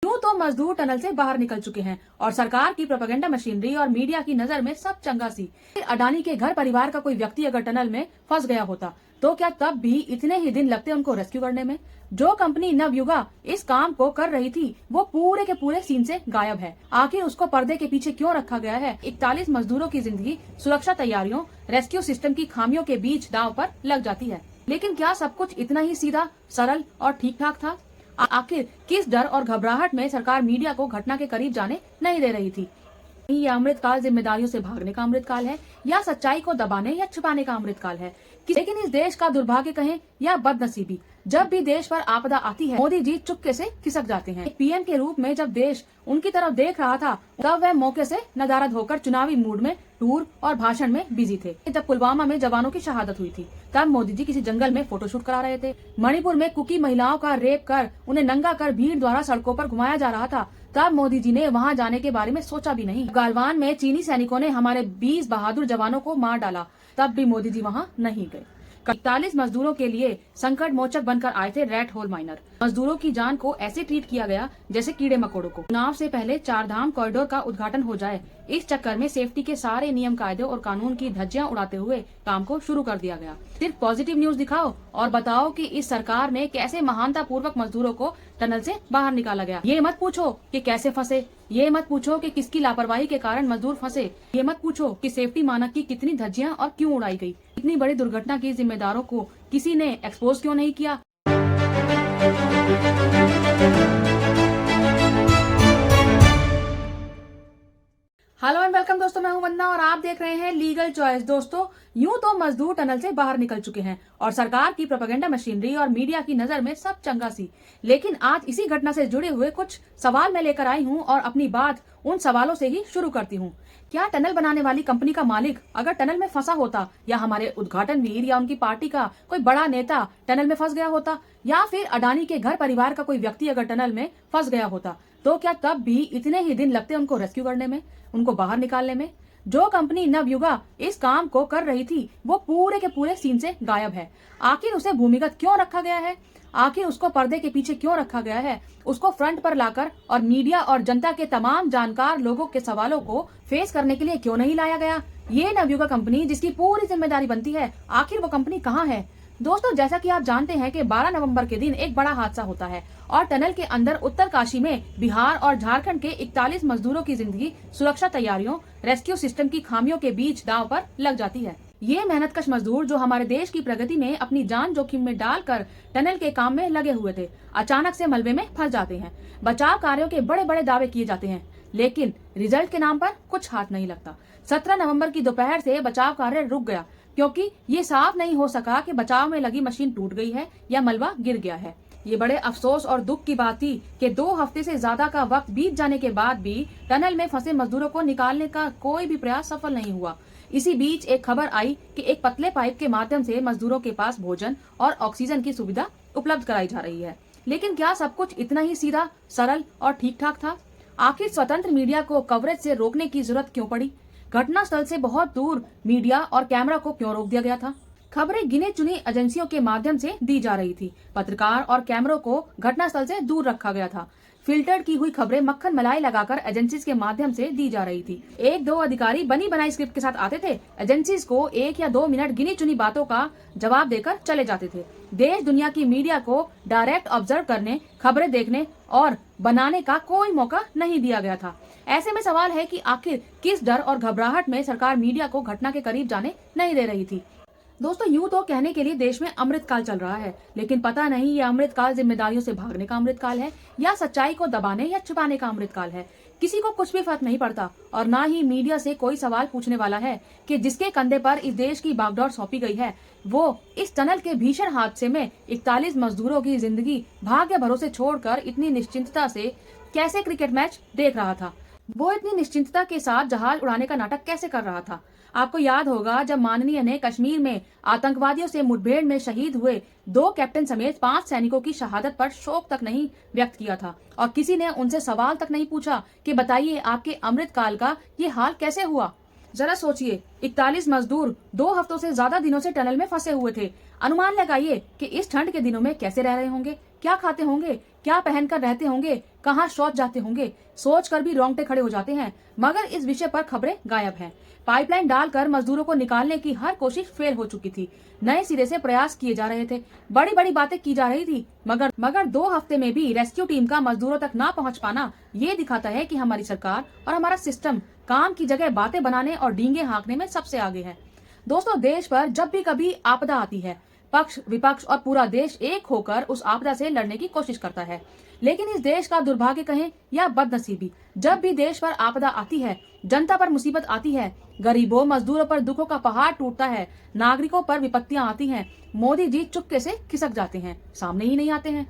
यूं तो मजदूर टनल से बाहर निकल चुके हैं और सरकार की प्रोपेगेंडा मशीनरी और मीडिया की नजर में सब चंगा सी। अडानी के घर परिवार का कोई व्यक्ति अगर टनल में फंस गया होता तो क्या तब भी इतने ही दिन लगते उनको रेस्क्यू करने में? जो कंपनी नवयुगा इस काम को कर रही थी वो पूरे के पूरे सीन से गायब है। आखिर उसको पर्दे के पीछे क्यों रखा गया है? 41 मजदूरों की जिंदगी सुरक्षा तैयारियों, रेस्क्यू सिस्टम की खामियों के बीच दांव पर लग जाती है। लेकिन क्या सब कुछ इतना ही सीधा, सरल और ठीक ठाक था? आखिर किस डर और घबराहट में सरकार मीडिया को घटना के करीब जाने नहीं दे रही थी? ये अमृतकाल जिम्मेदारियों से भागने का अमृतकाल है या सच्चाई को दबाने या छुपाने का अमृतकाल है? लेकिन इस देश का दुर्भाग्य कहें या बदनसीबी, जब भी देश पर आपदा आती है मोदी जी चुपके से खिसक जाते हैं। पीएम के रूप में जब देश उनकी तरफ देख रहा था तब वह मौके से नदारद होकर चुनावी मूड में टूर और भाषण में बिजी थे। जब पुलवामा में जवानों की शहादत हुई थी तब मोदी जी किसी जंगल में फोटोशूट करा रहे थे। मणिपुर में कुकी महिलाओं का रेप कर उन्हें नंगा कर भीड़ द्वारा सड़कों पर घुमाया जा रहा था तब मोदी जी ने वहां जाने के बारे में सोचा भी नहीं। गालवान में चीनी सैनिकों ने हमारे 20 बहादुर जवानों को मार डाला तब भी मोदी जी वहां नहीं गए। 41 मजदूरों के लिए संकट मोचक बनकर आए थे रेड होल माइनर। मजदूरों की जान को ऐसे ट्रीट किया गया जैसे कीड़े मकोड़ों को। चुनाव से पहले 4 धाम कॉरिडोर का उद्घाटन हो जाए, इस चक्कर में सेफ्टी के सारे नियम कायदे और कानून की धज्जियां उड़ाते हुए काम को शुरू कर दिया गया। सिर्फ पॉजिटिव न्यूज दिखाओ और बताओ कि इस सरकार ने कैसे महानता पूर्वक मजदूरों को टनल से बाहर निकाला गया। ये मत पूछो कि कैसे फंसे, ये मत पूछो कि किसकी लापरवाही के कारण मजदूर फंसे, ये मत पूछो कि सेफ्टी मानक की कितनी धज्जियां और क्यों उड़ाई गई। इतनी बड़ी दुर्घटना की जिम्मेदारों को किसी ने एक्सपोज क्यों नहीं किया? हेलो एंड वेलकम दोस्तों, मैं हूं वंदना और आप देख रहे हैं लीगल चॉइस। दोस्तों, यूं तो मजदूर टनल से बाहर निकल चुके हैं और सरकार की प्रोपेगेंडा मशीनरी और मीडिया की नजर में सब चंगा सी। लेकिन आज इसी घटना से जुड़े हुए कुछ सवाल मैं लेकर आई हूं और अपनी बात उन सवालों से ही शुरू करती हूं। क्या टनल बनाने वाली कंपनी का मालिक अगर टनल में फंसा होता, या हमारे उद्घाटन वीर या उनकी पार्टी का कोई बड़ा नेता टनल में फंस गया होता, या फिर अडानी के घर परिवार का कोई व्यक्ति अगर टनल में फंस गया होता, तो क्या तब भी इतने ही दिन लगते उनको रेस्क्यू करने में, उनको बाहर निकालने में? जो कंपनी नवयुगा इस काम को कर रही थी वो पूरे के पूरे सीन से गायब है। आखिर उसे भूमिगत क्यों रखा गया है? आखिर उसको पर्दे के पीछे क्यों रखा गया है? उसको फ्रंट पर लाकर और मीडिया और जनता के तमाम जानकार लोगों के सवालों को फेस करने के लिए क्यों नहीं लाया गया? ये नवयुगा कंपनी जिसकी पूरी जिम्मेदारी बनती है, आखिर वो कंपनी कहाँ है? दोस्तों, जैसा कि आप जानते हैं कि 12 नवंबर के दिन एक बड़ा हादसा होता है और टनल के अंदर उत्तरकाशी में बिहार और झारखंड के 41 मजदूरों की जिंदगी सुरक्षा तैयारियों, रेस्क्यू सिस्टम की खामियों के बीच दांव पर लग जाती है। ये मेहनतकश मजदूर जो हमारे देश की प्रगति में अपनी जान जोखिम में डालकर टनल के काम में लगे हुए थे, अचानक से मलबे में फंस जाते हैं। बचाव कार्यों के बड़े बड़े दावे किए जाते हैं लेकिन रिजल्ट के नाम पर कुछ हाथ नहीं लगता। 17 नवंबर की दोपहर से बचाव कार्य रुक गया क्योंकि ये साफ नहीं हो सका कि बचाव में लगी मशीन टूट गई है या मलबा गिर गया है। ये बड़े अफसोस और दुख की बात थी कि 2 हफ्ते से ज्यादा का वक्त बीत जाने के बाद भी टनल में फंसे मजदूरों को निकालने का कोई भी प्रयास सफल नहीं हुआ। इसी बीच एक खबर आई कि एक पतले पाइप के माध्यम से मजदूरों के पास भोजन और ऑक्सीजन की सुविधा उपलब्ध कराई जा रही है। लेकिन क्या सब कुछ इतना ही सीधा, सरल और ठीक ठाक था? आखिर स्वतंत्र मीडिया को कवरेज से रोकने की जरूरत क्यों पड़ी? घटना स्थल से बहुत दूर मीडिया और कैमरा को क्यों रोक दिया गया था? खबरें गिने चुनी एजेंसियों के माध्यम से दी जा रही थी। पत्रकार और कैमरों को घटनास्थल से दूर रखा गया था। फिल्टर की हुई खबरें मक्खन मलाई लगाकर एजेंसीज के माध्यम से दी जा रही थी। 1-2 अधिकारी बनी बनाई स्क्रिप्ट के साथ आते थे, एजेंसीज को 1 या 2 मिनट गिनी चुनी बातों का जवाब देकर चले जाते थे। देश दुनिया की मीडिया को डायरेक्ट ऑब्जर्व करने, खबरें देखने और बनाने का कोई मौका नहीं दिया गया था। ऐसे में सवाल है कि आखिर किस डर और घबराहट में सरकार मीडिया को घटना के करीब जाने नहीं दे रही थी? दोस्तों, यूं तो कहने के लिए देश में अमृतकाल चल रहा है, लेकिन पता नहीं ये अमृतकाल जिम्मेदारियों से भागने का अमृतकाल है या सच्चाई को दबाने या छुपाने का अमृतकाल है। किसी को कुछ भी फर्क नहीं पड़ता और ना ही मीडिया से कोई सवाल पूछने वाला है कि जिसके कंधे पर इस देश की बागडोर सौंपी गई है, वो इस टनल के भीषण हादसे में 41 मजदूरों की जिंदगी भाग्य भरोसे छोड़कर इतनी निश्चिंतता से कैसे क्रिकेट मैच देख रहा था। वो इतनी निश्चिंतता के साथ जहाज उड़ाने का नाटक कैसे कर रहा था? आपको याद होगा जब माननीय ने कश्मीर में आतंकवादियों से मुठभेड़ में शहीद हुए 2 कैप्टन समेत 5 सैनिकों की शहादत पर शोक तक नहीं व्यक्त किया था और किसी ने उनसे सवाल तक नहीं पूछा कि बताइए आपके अमृतकाल का ये हाल कैसे हुआ? जरा सोचिए, 41 मजदूर 2 हफ्तों से ज्यादा दिनों से टनल में फंसे हुए थे। अनुमान लगाइए कि इस ठंड के दिनों में कैसे रह रहे होंगे, क्या खाते होंगे, क्या पहनकर रहते होंगे, कहाँ शौच जाते होंगे, सोच कर भी रोंगटे खड़े हो जाते हैं। मगर इस विषय पर खबरें गायब हैं। पाइपलाइन डालकर मजदूरों को निकालने की हर कोशिश फेल हो चुकी थी। नए सिरे से प्रयास किए जा रहे थे, बड़ी बड़ी बातें की जा रही थी, मगर 2 हफ्ते में भी रेस्क्यू टीम का मजदूरों तक ना पहुंच पाना ये दिखाता है कि हमारी सरकार और हमारा सिस्टम काम की जगह बातें बनाने और डींगे हाँकने में सबसे आगे है। दोस्तों, देश पर जब भी कभी आपदा आती है, पक्ष विपक्ष और पूरा देश एक होकर उस आपदा से लड़ने की कोशिश करता है। लेकिन इस देश का दुर्भाग्य कहें या बदनसीबी, जब भी देश पर आपदा आती है, जनता पर मुसीबत आती है, गरीबों मजदूरों पर दुखों का पहाड़ टूटता है, नागरिकों पर विपत्तियां आती हैं, मोदी जी चुपके से खिसक जाते हैं, सामने ही नहीं आते हैं।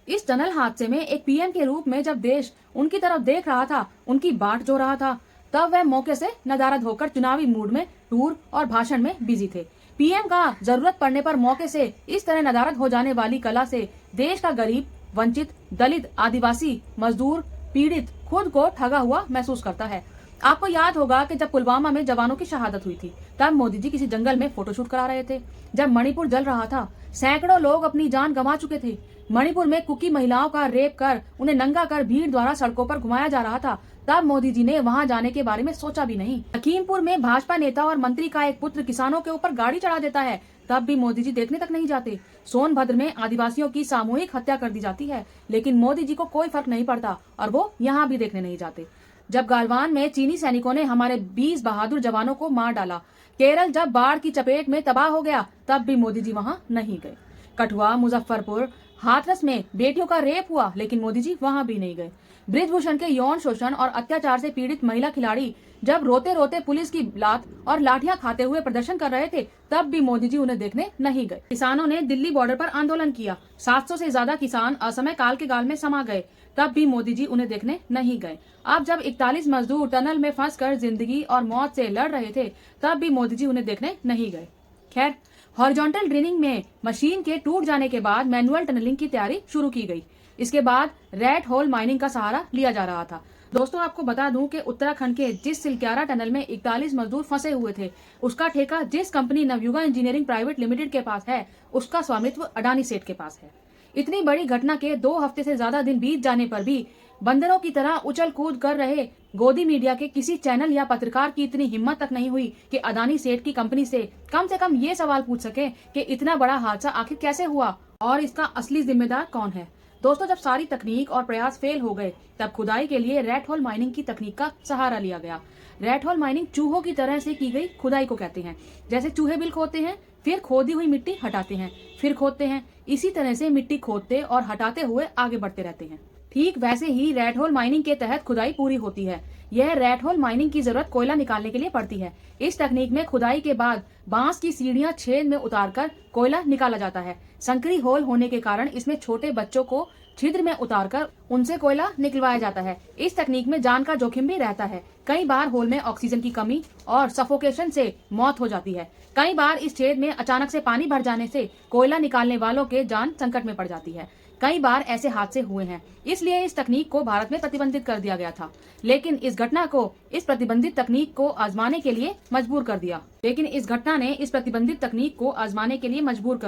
इस टनल हादसे में एक पीएम के रूप में जब देश उनकी तरफ देख रहा था, उनकी बाट जो रहा था, तब वह मौके से नदारद होकर चुनावी मूड में टूर और भाषण में बिजी थे। पीएम का जरूरत पड़ने पर मौके से इस तरह नदारद हो जाने वाली कला से देश का गरीब, वंचित, दलित, आदिवासी, मजदूर, पीड़ित खुद को ठगा हुआ महसूस करता है। आपको याद होगा कि जब पुलवामा में जवानों की शहादत हुई थी, तब मोदी जी किसी जंगल में फोटोशूट करा रहे थे। जब मणिपुर जल रहा था, सैकड़ों लोग अपनी जान गंवा चुके थे। मणिपुर में कुकी महिलाओं का रेप कर उन्हें नंगा कर भीड़ द्वारा सड़कों पर घुमाया जा रहा था, तब मोदी जी ने वहां जाने के बारे में सोचा भी नहीं। लखीमपुर में भाजपा नेता और मंत्री का एक पुत्र किसानों के ऊपर गाड़ी चढ़ा देता है, तब भी मोदी जी देखने तक नहीं जाते। सोनभद्र में आदिवासियों की सामूहिक हत्या कर दी जाती है, लेकिन मोदी जी को कोई फर्क नहीं पड़ता और वो यहाँ भी देखने नहीं जाते। जब गालवान में चीनी सैनिकों ने हमारे 20 बहादुर जवानों को मार डाला, केरल जब बाढ़ की चपेट में तबाह हो गया, तब भी मोदी जी वहाँ नहीं गए। कठुआ, मुजफ्फरपुर, हाथरस में बेटियों का रेप हुआ, लेकिन मोदी जी वहाँ भी नहीं गए। ब्रिजभूषण के यौन शोषण और अत्याचार से पीड़ित महिला खिलाड़ी जब रोते रोते पुलिस की लात और लाठियां खाते हुए प्रदर्शन कर रहे थे, तब भी मोदी जी उन्हें देखने नहीं गए। किसानों ने दिल्ली बॉर्डर पर आंदोलन किया, 700 से ज्यादा किसान असमय काल के गाल में समा गए, तब भी मोदी जी उन्हें देखने नहीं गए। अब जब 41 मजदूर टनल में फंसकर जिंदगी और मौत से लड़ रहे थे, तब भी मोदी जी उन्हें देखने नहीं गए। खैर, हॉरिजॉन्टल ड्रेनिंग में मशीन के टूट जाने के बाद मैनुअल टनलिंग की तैयारी शुरू की गई। इसके बाद रैट होल माइनिंग का सहारा लिया जा रहा था। दोस्तों, आपको बता दूं कि उत्तराखंड के जिस सिलक्यारा टनल में 41 मजदूर फंसे हुए थे, उसका ठेका जिस company Navayuga engineering private limited के पास है, उसका स्वामित्व अडानी सेठ के पास है। इतनी बड़ी घटना के 2 हफ्ते से ज्यादा दिन बीत जाने पर भी बंदरों की तरह उछल कूद कर रहे गोदी मीडिया के किसी चैनल या पत्रकार की इतनी हिम्मत तक नहीं हुई कि अडानी सेठ की कंपनी से कम ये सवाल पूछ सके कि इतना बड़ा हादसा आखिर कैसे हुआ और इसका असली जिम्मेदार कौन है। दोस्तों, जब सारी तकनीक और प्रयास फेल हो गए, तब खुदाई के लिए रैट होल माइनिंग की तकनीक का सहारा लिया गया। रैट होल माइनिंग चूहों की तरह से की गई खुदाई को कहते हैं। जैसे चूहे बिल खोदते हैं, फिर खोदी हुई मिट्टी हटाते हैं, फिर खोदते हैं, इसी तरह से मिट्टी खोदते और हटाते हुए आगे बढ़ते रहते हैं। ठीक वैसे ही रैट होल माइनिंग के तहत खुदाई पूरी होती है। यह रैट होल माइनिंग की जरूरत कोयला निकालने के लिए पड़ती है। इस तकनीक में खुदाई के बाद बांस की सीढ़ियां छेद में उतारकर कोयला निकाला जाता है। संकरी होल होने के कारण इसमें छोटे बच्चों को छिद्र में उतारकर उनसे कोयला निकलवाया जाता है। इस तकनीक में जान का जोखिम भी रहता है। कई बार होल में ऑक्सीजन की कमी और सफोकेशन से मौत हो जाती है। कई बार इस छेद में अचानक से पानी भर जाने से कोयला निकालने वालों के जान संकट में पड़ जाती है। कई बार ऐसे हादसे हुए हैं, इसलिए इस तकनीक को भारत में प्रतिबंधित कर दिया गया था। लेकिन इस घटना को इस प्रतिबंधित तकनीक को आजमाने के लिए मजबूर कर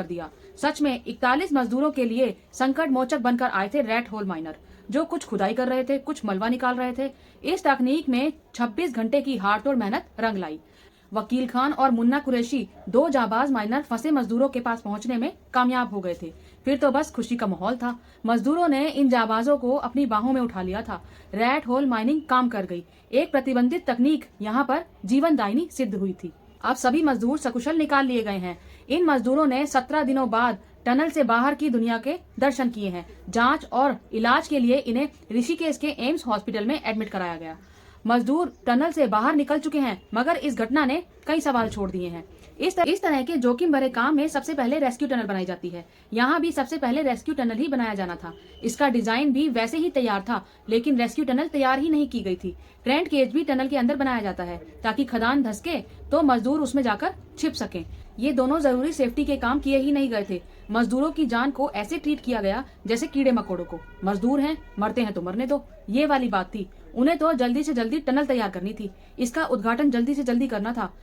दिया। सच में 41 मजदूरों के लिए संकट मोचक बनकर आए थे रैट होल माइनर, जो कुछ खुदाई कर रहे थे, कुछ मलबा निकाल रहे थे। इस तकनीक में 26 घंटे की हाड़तोड़ मेहनत रंग लाई। वकील खान और मुन्ना कुरैशी, 2 जाबाज माइनर फंसे मजदूरों के पास पहुंचने में कामयाब हो गए थे। फिर तो बस खुशी का माहौल था। मजदूरों ने इन जाबाजों को अपनी बाहों में उठा लिया था। रैट होल माइनिंग काम कर गई। एक प्रतिबंधित तकनीक यहाँ पर जीवनदायिनी सिद्ध हुई थी। अब सभी मजदूर सकुशल निकाल लिए गए हैं। इन मजदूरों ने 17 दिनों बाद टनल से बाहर की दुनिया के दर्शन किए हैं। जांच और इलाज के लिए इन्हें ऋषिकेश के एम्स हॉस्पिटल में एडमिट कराया गया। मजदूर टनल से बाहर निकल चुके हैं, मगर इस घटना ने कई सवाल छोड़ दिए हैं। इस तरह के जोखिम भरे काम में सबसे पहले रेस्क्यू टनल बनाई जाती है। यहाँ भी सबसे पहले रेस्क्यू टनल ही बनाया जाना था। इसका डिजाइन भी वैसे ही तैयार था, लेकिन रेस्क्यू टनल तैयार ही नहीं की गई थी। ट्रेंट केज भी टनल के अंदर बनाया जाता है ताकि खदान धसके तो मजदूर उसमें जाकर छिप सकें। ये दोनों जरूरी सेफ्टी के काम किए ही नहीं गए थे। मजदूरों की जान को ऐसे ट्रीट किया गया जैसे कीड़े मकोड़ों को। मजदूर हैं, मरते हैं तो मरने दो, ये वाली बात थी। उन्हें तो जल्दी से जल्दी टनल तैयार करनी थी। इसका उद्घाटन जल्दी से जल्दी करना था।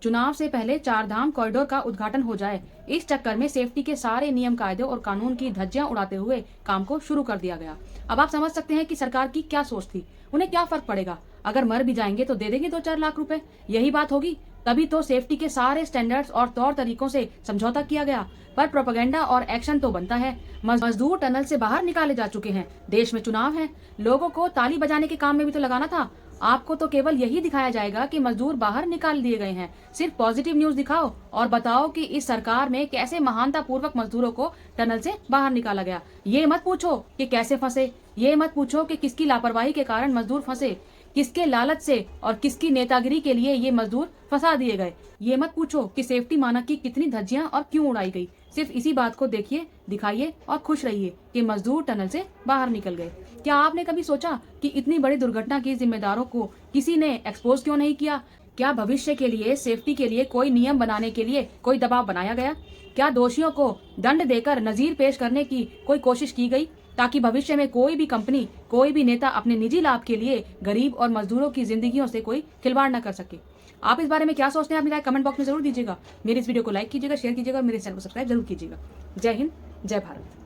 चुनाव से पहले चारधाम कॉरिडोर का उद्घाटन हो जाए। इस चक्कर में सेफ्टी के सारे नियम कायदे और कानून की धज्जियां उड़ाते हुए काम को शुरू कर दिया गया। अब आप समझ सकते हैं कि सरकार की क्या सोच थी। उन्हें क्या फर्क पड़ेगा, अगर मर भी जाएंगे तो दे देंगे 2-4 लाख रुपए, यही बात होगी। तभी तो सेफ्टी के सारे स्टैंडर्ड्स और तौर तरीकों से समझौता किया गया। पर प्रोपेगेंडा और एक्शन तो बनता है। मजदूर टनल से बाहर निकाले जा चुके हैं। देश में चुनाव है, लोगों को ताली बजाने के काम में भी तो लगाना था। आपको तो केवल यही दिखाया जाएगा कि मजदूर बाहर निकाल दिए गए हैं। सिर्फ पॉजिटिव न्यूज दिखाओ और बताओ कि इस सरकार में कैसे महानता पूर्वक मजदूरों को टनल से बाहर निकाला गया। ये मत पूछो कि कैसे फंसे, ये मत पूछो कि किसकी लापरवाही के कारण मजदूर फंसे, किसके लालच से और किसकी नेतागिरी के लिए ये मजदूर फंसा दिए गए। ये मत पूछो कि सेफ्टी मानक की कितनी धज्जियां और क्यों उड़ाई गई। सिर्फ इसी बात को देखिए, दिखाइए और खुश रहिए कि मजदूर टनल से बाहर निकल गए। क्या आपने कभी सोचा कि इतनी बड़ी दुर्घटना के जिम्मेदारों को किसी ने एक्सपोज क्यों नहीं किया? क्या भविष्य के लिए सेफ्टी के लिए कोई नियम बनाने के लिए कोई दबाव बनाया गया? क्या दोषियों को दंड देकर नजीर पेश करने की कोई कोशिश की गई, ताकि भविष्य में कोई भी कंपनी, कोई भी नेता अपने निजी लाभ के लिए गरीब और मजदूरों की जिंदगियों से कोई खिलवाड़ न कर सके? आप इस बारे में क्या सोचते हैं, अपनी राय कमेंट बॉक्स में जरूर दीजिएगा। मेरी इस वीडियो को लाइक कीजिएगा, शेयर कीजिएगा और मेरे चैनल को सब्सक्राइब जरूर कीजिएगा। जय हिंद, जय भारत।